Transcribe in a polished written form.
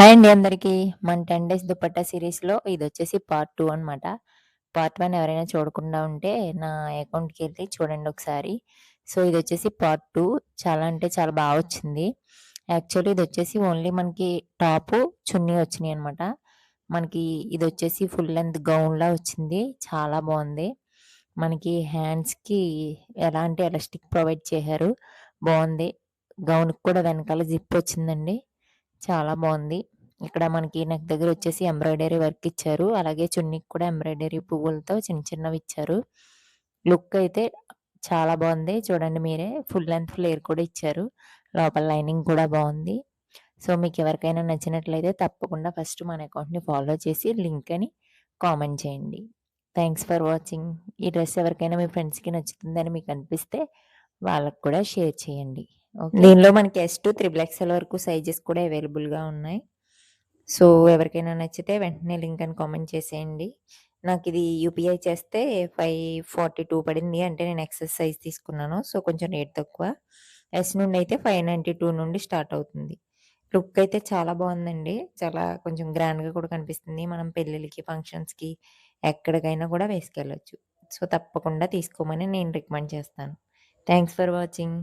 Hi అండి అందరికీ. మన 10 డేస్ దుపట్టా సిరీస్‌లో ఇదొచ్చేసి పార్ట్ 2 అనమాట. పార్ట్ 1 ఎవరైనా చూడకుండా ఉంటే నా అకౌంట్‌కెళ్ళి చూడండి ఒకసారి. సో, ఇదొచ్చేసి పార్ట్ 2 చాలా అంటే చాలా బా వచ్చింది. యాక్చువల్లీ ఇదొచ్చేసి ఓన్లీ మనకి టాపు, చున్నీ వచ్చినియనమాట. మనకి ఇదొచ్చేసి ఫుల్ లెంత్ గౌన్‌లా వచ్చింది. చాలా బావుంది. మనకి హ్యాండ్స్‌కి ఎలాంటి ఎలాస్టిక్ ప్రొవైడ్ చేశారు. బావుంది. గౌన్‌కి కూడా వెనకాల జిప్ వచ్చిందండి. చాలా బావుంది. ఇక్కడ మనకి నెక్ దగ్గరొచ్చేసి ఎంబ్రాయిడరీ వర్క్ ఇచ్చారు. అలాగే చున్నీకి కూడా ఎంబ్రాయిడరీ పువ్వులతో చిన్న చిన్నవిచ్చారు. లుక్ అయితే చాలా బావుంది. చూడండి మీరే. ఫుల్ లెంత్ ఫ్లేర్ కూడా ఇచ్చారు. లోపల లైనింగ్ కూడా బావుంది. సో, మీకెవరికైనా నచ్చినట్లయితే తప్పకుండా ఫస్ట్ మన అకౌంట్‌ని ఫాలో చేసి లింక్ అని కామెంట్ చేయండి. Thanks for watching. ఈ డ్రెస్ ఎవరికైనా మీ ఫ్రెండ్స్‌కి నచ్చుతుందని మీకనిపిస్తే వాళ్ళకి కూడా షేర్ చేయండి. ఓకే. దీనిలో మనకి ఎస్ టు త్రిబుల్ ఎక్స్ఎల్ వరకు సైజెస్ కూడా అవైలబుల్‌గా ఉన్నాయి. సో, ఎవరికైనా నచ్చితే వెంటనే లింక్ అని కామెంట్ చేసేయండి. నాకిది యూపీఐ చేస్తే 542 పడింది. అంటే నేను ఎక్సెస్ సైజ్ తీసుకున్నాను. సో, కొంచెం రేట్ తక్కువ. ఎస్ నుండయితే 592 నుండి స్టార్ట్ అవుతుంది. లుక్ అయితే చాలా బావుందండి. చాలా కొంచెం గ్రాండ్‌గా కూడా కనిపిస్తుంది. మనం పెళ్ళిళ్ళకి, ఫంక్షన్స్‌కి ఎక్కడికైనా కూడా వేసుకెళ్ళొచ్చు. సో, తప్పకుండా తీసుకోమని నేను రికమెండ్ చేస్తాను. Thanks for watching.